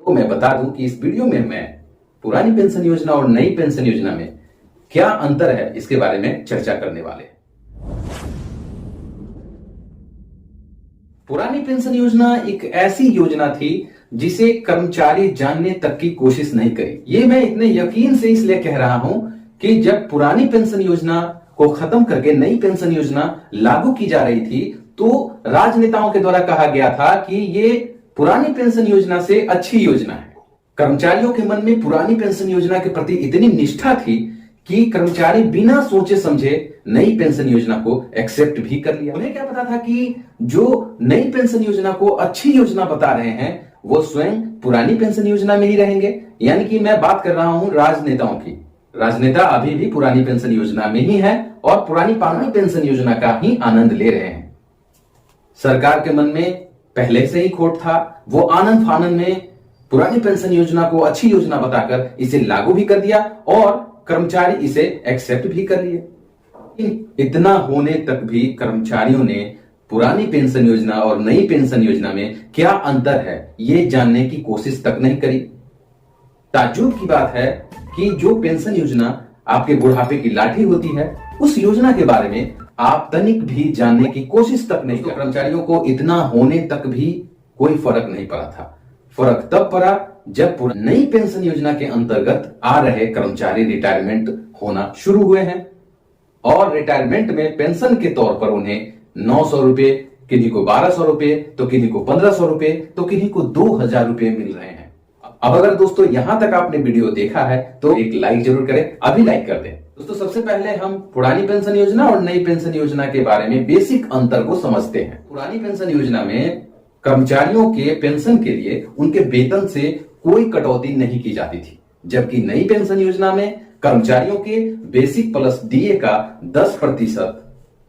तो मैं बता दूं कि इस वीडियो में मैं पुरानी पेंशन योजना और नई पेंशन योजना में क्या अंतर है इसके बारे में चर्चा करने वाले हैं। पुरानी पेंशन योजना एक ऐसी योजना थी जिसे कर्मचारी जानने तक की कोशिश नहीं करी। ये मैं इतने यकीन से इसलिए कह रहा हूं कि जब पुरानी पेंशन योजना को खत्म करके नई पेंशन योजना लागू की जा रही थी तो राजनेताओं के द्वारा कहा गया था कि ये पुरानी पेंशन योजना से अच्छी योजना है। कर्मचारियों के मन में पुरानी पेंशन योजना के प्रति इतनी निष्ठा थी कि कर्मचारी बिना सोचे समझे नई पेंशन योजना को एक्सेप्ट भी कर लिया। उन्हें क्या पता था कि जो नई पेंशन योजना को अच्छी योजना बता रहे हैं वो स्वयं पुरानी पेंशन योजना में ही रहेंगे। यानी कि मैं बात कर रहा हूं राजनेताओं की। राजनेता अभी भी पुरानी पेंशन योजना में ही है और पुरानी पेंशन योजना का ही आनंद ले रहे हैं। सरकार के मन में पहले से ही खोट था। वो आनंद फानंद में पुरानी पेंशन योजना को अच्छी योजना बताकर इसे लागू भी कर दिया और कर्मचारी इसे एक्सेप्ट भी कर लिए। इतना होने तक भी कर्मचारियों ने पुरानी पेंशन योजना और नई पेंशन योजना में क्या अंतर है ये जानने की कोशिश तक नहीं करी। ताज्जुब की बात है कि जो पेंशन योजना आपके बुढ़ापे की लाठी होती है उस योजना के बारे में आप तनिक भी जानने की कोशिश तक नहीं कर। कर्मचारियों को इतना होने तक भी कोई फर्क नहीं पड़ा था। फर्क तब पड़ा जब नई पेंशन योजना के अंतर्गत आ रहे कर्मचारी रिटायरमेंट होना शुरू हुए हैं और रिटायरमेंट में पेंशन के तौर पर उन्हें 900 रुपए, किन्हीं को 1200 रुपए, तो किन्हीं को 1500 रुपए, तो किन्हीं को 2000 रुपए मिल रहे हैं। अब अगर दोस्तों यहां तक आपने वीडियो देखा है तो एक लाइक जरूर करें। अभी लाइक कर दें। दोस्तों सबसे पहले हम पुरानी पेंशन योजना और नई पेंशन योजना के बारे में बेसिक अंतर को समझते हैं। पुरानी पेंशन योजना में कर्मचारियों के पेंशन के लिए उनके वेतन से कोई कटौती नहीं की जाती थी, जबकि नई पेंशन योजना में कर्मचारियों के बेसिक प्लस डीए का 10%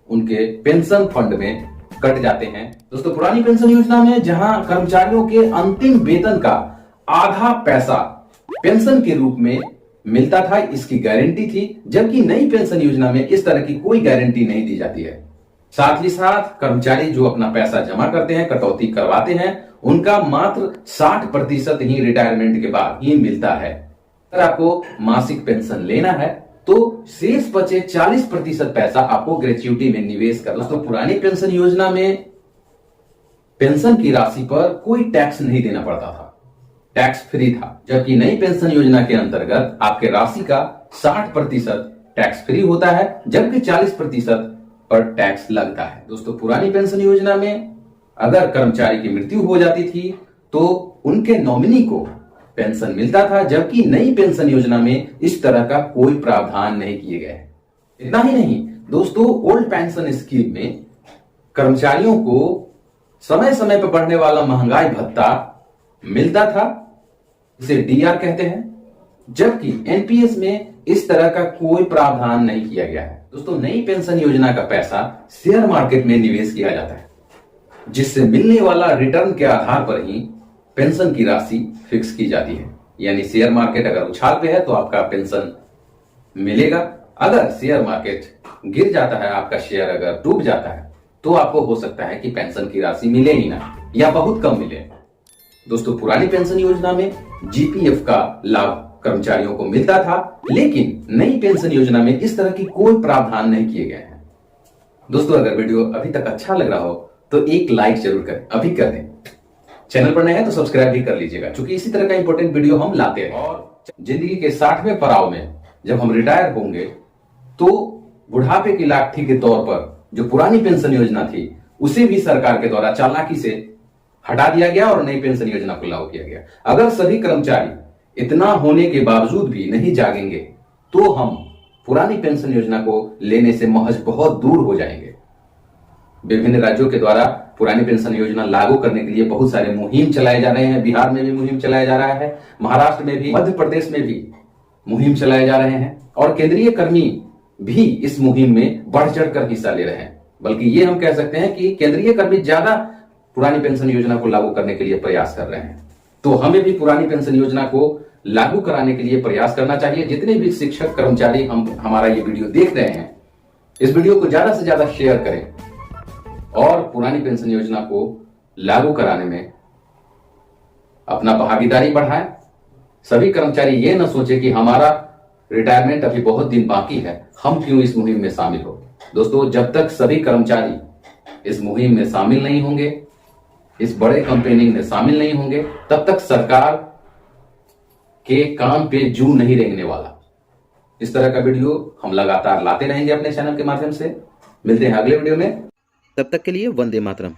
उनके पेंशन फंड में कट जाते हैं। दोस्तों पुरानी पेंशन योजना में जहां कर्मचारियों के अंतिम वेतन का आधा पैसा पेंशन के रूप में मिलता था, इसकी गारंटी थी, जबकि नई पेंशन योजना में इस तरह की कोई गारंटी नहीं दी जाती है। साथ ही साथ कर्मचारी जो अपना पैसा जमा करते हैं, कटौती करवाते हैं, उनका मात्र 60% ही रिटायरमेंट के बाद ही मिलता है। अगर आपको मासिक पेंशन लेना है तो शेष बचे 40% पैसा आपको ग्रेच्युटी में निवेश कर। दोस्तों पुरानी पेंशन योजना में पेंशन की राशि पर कोई टैक्स नहीं देना पड़ता था, टैक्स फ्री था, जबकि नई पेंशन योजना के अंतर्गत आपके राशि का 60% टैक्स फ्री होता है, जबकि 40% पर टैक्स लगता है। दोस्तों पुरानी पेंशन योजना में अगर कर्मचारी की मृत्यु हो जाती थी तो उनके नॉमिनी को पेंशन मिलता था, जबकि नई पेंशन योजना में इस तरह का कोई प्रावधान नहीं किए गए। इतना ही नहीं दोस्तों, ओल्ड पेंशन स्कीम में कर्मचारियों को समय समय पर बढ़ने वाला महंगाई भत्ता मिलता था, इसे डीआर कहते हैं, जबकि एनपीएस में इस तरह का कोई प्रावधान नहीं किया गया है। दोस्तों नई पेंशन योजना का पैसा शेयर मार्केट में निवेश किया जाता है, जिससे मिलने वाला रिटर्न के आधार पर ही पेंशन की राशि फिक्स की जाती है। यानी शेयर मार्केट अगर उछाल पे है तो आपका पेंशन मिलेगा, अगर शेयर मार्केट गिर जाता है, आपका शेयर अगर डूब जाता है तो आपको हो सकता है कि पेंशन की राशि मिले ही ना या बहुत कम मिले। दोस्तों पुरानी पेंशन योजना में जीपीएफ का लाभ कर्मचारियों को मिलता था, लेकिन नई पेंशन योजना में इस तरह की कोई प्रावधान नहीं किए गए हैं। दोस्तों अगर वीडियो अभी तक अच्छा लग रहा हो तो एक लाइक जरूर करें, अभी कर दें। चैनल पर नए हैं तो सब्सक्राइब भी कर लीजिएगा, क्योंकि इसी तरह का इंपॉर्टेंट वीडियो हम लाते हैं। और जिंदगी के 60वें पड़ाव में जब हम रिटायर होंगे तो बुढ़ापे की लाठी के तौर पर जो पुरानी पेंशन योजना थी उसे भी सरकार के द्वारा चालाकी से हटा दिया गया और नई पेंशन योजना को लागू किया गया। अगर सभी कर्मचारी इतना होने के बावजूद भी नहीं जागेंगे तो हम पुरानी पेंशन योजना को लेने से महज बहुत दूर हो जाएंगे। विभिन्न राज्यों के द्वारा पुरानी पेंशन योजना लागू करने के लिए बहुत सारे मुहिम चलाए जा रहे हैं। बिहार में भी मुहिम चलाया जा रहा है, महाराष्ट्र में भी, मध्य प्रदेश में भी मुहिम चलाए जा रहे हैं और केंद्रीय कर्मी भी इस मुहिम में बढ़ चढ़कर हिस्सा ले रहे हैं। बल्कि ये हम कह सकते हैं कि केंद्रीय कर्मी ज्यादा पुरानी पेंशन योजना को लागू करने के लिए प्रयास कर रहे हैं। तो हमें भी पुरानी पेंशन योजना को लागू कराने के लिए प्रयास करना चाहिए। जितने भी शिक्षक कर्मचारी हमारा ये वीडियो देख रहे हैं, इस वीडियो को ज्यादा से ज्यादा शेयर करें और पुरानी पेंशन योजना को लागू कराने में अपना भागीदारी बढ़ाएं। सभी कर्मचारी ये न सोचे कि हमारा रिटायरमेंट अभी बहुत दिन बाकी है, हम क्यों इस मुहिम में शामिल हो। दोस्तों, जब तक सभी कर्मचारी इस मुहिम में शामिल नहीं होंगे, इस बड़े कैंपेनिंग में शामिल नहीं होंगे, तब तक सरकार के काम पे जू नहीं रेंगने वाला। इस तरह का वीडियो हम लगातार लाते रहेंगे अपने चैनल के माध्यम से। मिलते हैं अगले वीडियो में, तब तक के लिए वंदे मातरम।